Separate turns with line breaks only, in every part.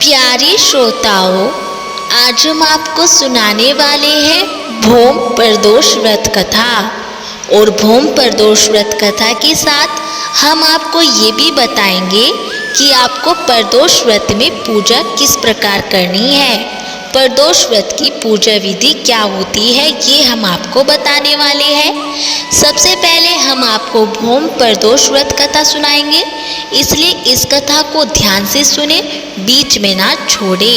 प्यारे श्रोताओं, आज हम आपको सुनाने वाले हैं भोम प्रदोष व्रत कथा। और भोम प्रदोष व्रत कथा के साथ हम आपको ये भी बताएंगे कि आपको प्रदोष व्रत में पूजा किस प्रकार करनी है। प्रदोष व्रत की पूजा विधि क्या होती है ये हम आपको बताने वाले हैं। सबसे पहले हम आपको भोम प्रदोष व्रत कथा सुनाएंगे, इसलिए इस कथा को ध्यान से सुने, बीच में ना छोड़े।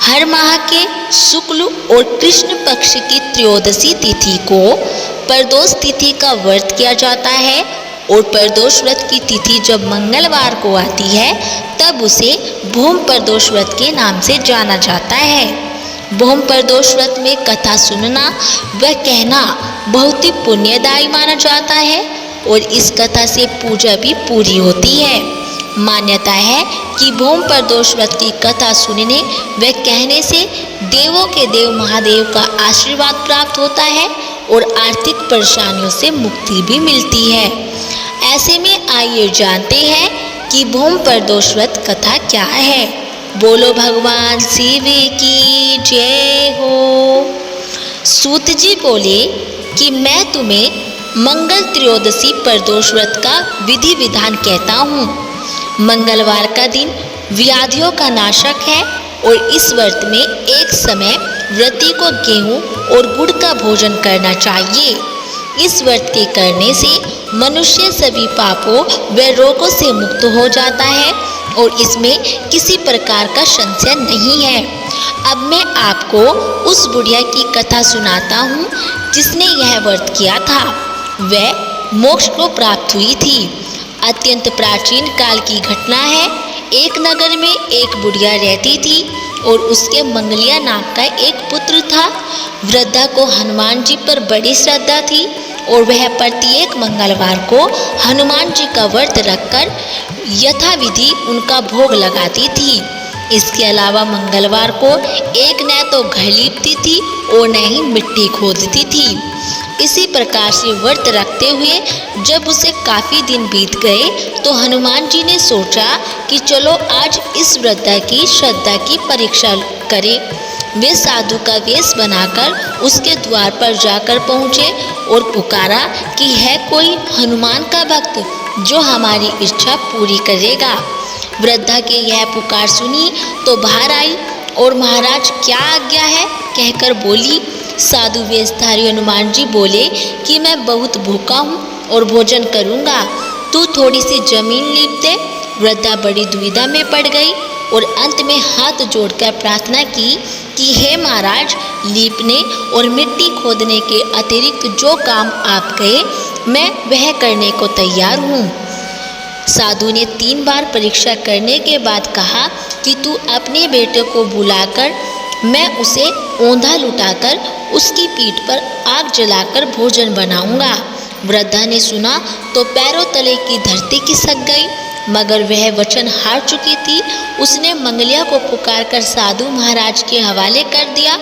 हर माह के शुक्ल और कृष्ण पक्ष की त्रयोदशी तिथि को प्रदोष तिथि का व्रत किया जाता है। और प्रदोष व्रत की तिथि जब मंगलवार को आती है तब उसे भोम प्रदोष व्रत के नाम से जाना जाता है। भोम प्रदोष व्रत में कथा सुनना व कहना बहुत ही पुण्यदायी माना जाता है और इस कथा से पूजा भी पूरी होती है। मान्यता है कि भोम प्रदोष व्रत की कथा सुनने व कहने से देवों के देव महादेव का आशीर्वाद प्राप्त होता है और आर्थिक परेशानियों से मुक्ति भी मिलती है। ऐसे में आइए जानते हैं कि भोम प्रदोष व्रत कथा क्या है। बोलो भगवान शिव की जय हो। सूत जी बोले कि मैं तुम्हें मंगल त्रयोदशी प्रदोष व्रत का विधि विधान कहता हूँ। मंगलवार का दिन व्याधियों का नाशक है और इस व्रत में एक समय व्रती को गेहूं और गुड़ का भोजन करना चाहिए। इस व्रत के करने से मनुष्य सभी पापों व रोगों से मुक्त हो जाता है और इसमें किसी प्रकार का संशय नहीं है। अब मैं आपको उस बुढ़िया की कथा सुनाता हूँ जिसने यह व्रत किया था। वह मोक्ष को प्राप्त हुई थी। अत्यंत प्राचीन काल की घटना है। एक नगर में एक बुढ़िया रहती थी और उसके मंगलिया नाम का एक पुत्र था। वृद्धा को हनुमान जी पर बड़ी श्रद्धा थी और वह प्रत्येक मंगलवार को हनुमान जी का व्रत रखकर यथाविधि उनका भोग लगाती थी। इसके अलावा मंगलवार को एक न तो घर लीपती थी और न ही मिट्टी खोदती थी। इसी प्रकार से व्रत रखते हुए जब उसे काफ़ी दिन बीत गए तो हनुमान जी ने सोचा कि चलो आज इस वृद्धा की श्रद्धा की परीक्षा करें। वे साधु का वेश बनाकर उसके द्वार पर जाकर पहुँचे और पुकारा कि है कोई हनुमान का भक्त जो हमारी इच्छा पूरी करेगा। वृद्धा के यह पुकार सुनी तो बाहर आई और महाराज क्या आज्ञा है कहकर बोली। साधु वेशधारी हनुमान जी बोले कि मैं बहुत भूखा हूँ और भोजन करूँगा, तू थोड़ी सी जमीन लीप दे। वृद्धा बड़ी दुविधा में पड़ गई और अंत में हाथ जोड़कर प्रार्थना की कि हे महाराज, लीपने और मिट्टी खोदने के अतिरिक्त जो काम आप कहे मैं वह करने को तैयार हूँ। साधु ने 3 बार परीक्षा करने के बाद कहा कि तू अपने बेटे को बुलाकर मैं उसे औंधा लुटाकर उसकी पीठ पर आग जलाकर भोजन बनाऊंगा। वृद्धा ने सुना तो पैरों तले की धरती खिसक गई, मगर वह वचन हार चुकी थी। उसने मंगलिया को पुकारकर साधु महाराज के हवाले कर दिया,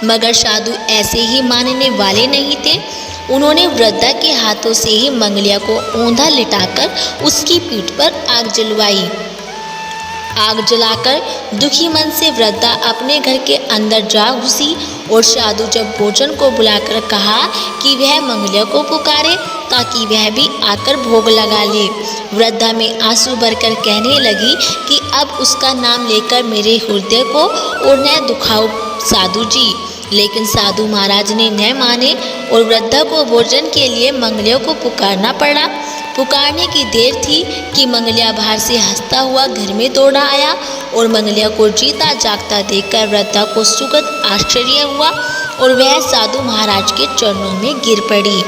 मगर साधु ऐसे ही मानने वाले नहीं थे। उन्होंने वृद्धा के हाथों से ही मंगलिया को औंधा लिटाकर उसकी पीठ पर आग जलवाई। आग जलाकर दुखी मन से वृद्धा अपने घर के अंदर जा घुसी और साधु जब भोजन को बुलाकर कहा कि वह मंगलिया को पुकारे ताकि वह भी आकर भोग लगा ले। वृद्धा में आंसू भरकर कहने लगी कि अब उसका नाम लेकर मेरे हृदय को और न दुखाओ साधु जी। लेकिन साधु महाराज ने न माने और वृद्धा को भोजन के लिए मंगलिया को पुकारना पड़ा। पुकारने की देर थी कि मंगलिया बाहर से हंसता हुआ घर में दौड़ा आया और मंगलिया को जीता जागता देखकर वृद्धा को सुखद आश्चर्य हुआ और वह साधु महाराज के चरणों में गिर पड़ी।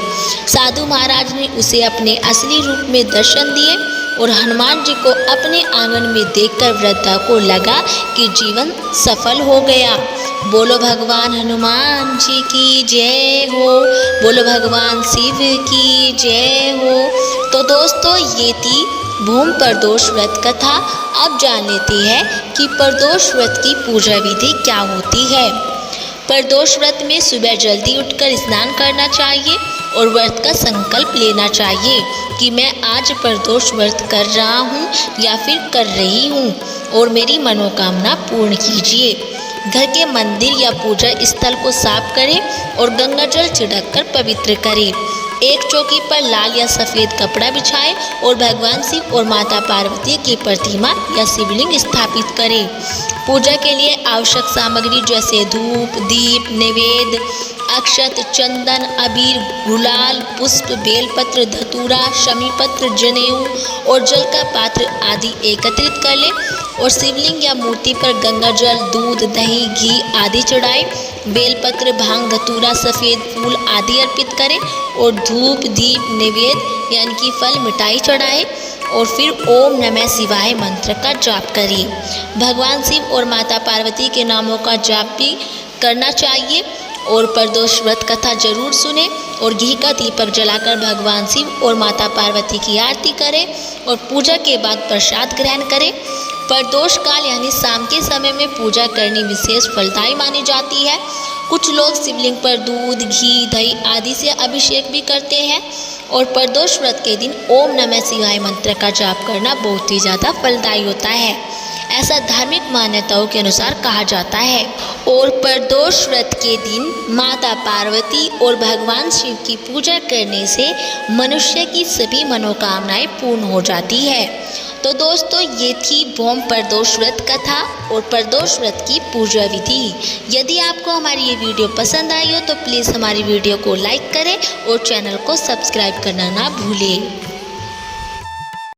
साधु महाराज ने उसे अपने असली रूप में दर्शन दिए और हनुमान जी को अपने आंगन में देखकर वृद्धा को लगा कि जीवन सफल हो गया। बोलो भगवान हनुमान जी की जय हो। बोलो भगवान शिव की जय हो। तो दोस्तों, ये थी भोम प्रदोष व्रत कथा। अब जान लेते हैं कि प्रदोष व्रत की पूजा विधि क्या होती है। प्रदोष व्रत में सुबह जल्दी उठकर स्नान करना चाहिए और व्रत का संकल्प लेना चाहिए कि मैं आज प्रदोष व्रत कर रहा हूँ या फिर कर रही हूँ। और मेरी मनोकामना पूर्ण कीजिए। घर के मंदिर या पूजा स्थल को साफ करें और गंगा जल छिड़क कर पवित्र करें। एक चौकी पर लाल या सफ़ेद कपड़ा बिछाएं और भगवान शिव और माता पार्वती की प्रतिमा या शिवलिंग स्थापित करें। पूजा के लिए आवश्यक सामग्री जैसे धूप, दीप, नैवेद्य, अक्षत, चंदन, अबीर, गुलाल, पुष्प, बेलपत्र, धतूरा, शमीपत्र, जनेऊ और जल का पात्र आदि एकत्रित कर लें और शिवलिंग या मूर्ति पर गंगा जल, दूध, दही, घी आदि चढ़ाएं। बेलपत्र, भांग, धतूरा, सफ़ेद फूल आदि अर्पित करें और धूप, दीप, नैवेद्य यानी कि फल, मिठाई चढ़ाएं और फिर ओम नमः शिवाय मंत्र का जाप करिए। भगवान शिव और माता पार्वती के नामों का जाप भी करना चाहिए और प्रदोष व्रत कथा जरूर सुने और घी का दीपक जलाकर भगवान शिव और माता पार्वती की आरती करें और पूजा के बाद प्रसाद ग्रहण करें। प्रदोष काल यानी शाम के समय में पूजा करनी विशेष फलदायी मानी जाती है। कुछ लोग शिवलिंग पर दूध, घी, दही आदि से अभिषेक भी करते हैं और प्रदोष व्रत के दिन ओम नमः शिवाय मंत्र का जाप करना बहुत ही ज़्यादा फलदायी होता है, ऐसा धार्मिक मान्यताओं के अनुसार कहा जाता है। और प्रदोष व्रत के दिन माता पार्वती और भगवान शिव की पूजा करने से मनुष्य की सभी मनोकामनाएं पूर्ण हो जाती है। तो दोस्तों, ये थी भौम प्रदोष व्रत कथा और प्रदोष व्रत की पूजा विधि। यदि आपको हमारी ये वीडियो पसंद आई हो तो प्लीज़ हमारी वीडियो को लाइक करें और चैनल को सब्सक्राइब करना ना भूलें।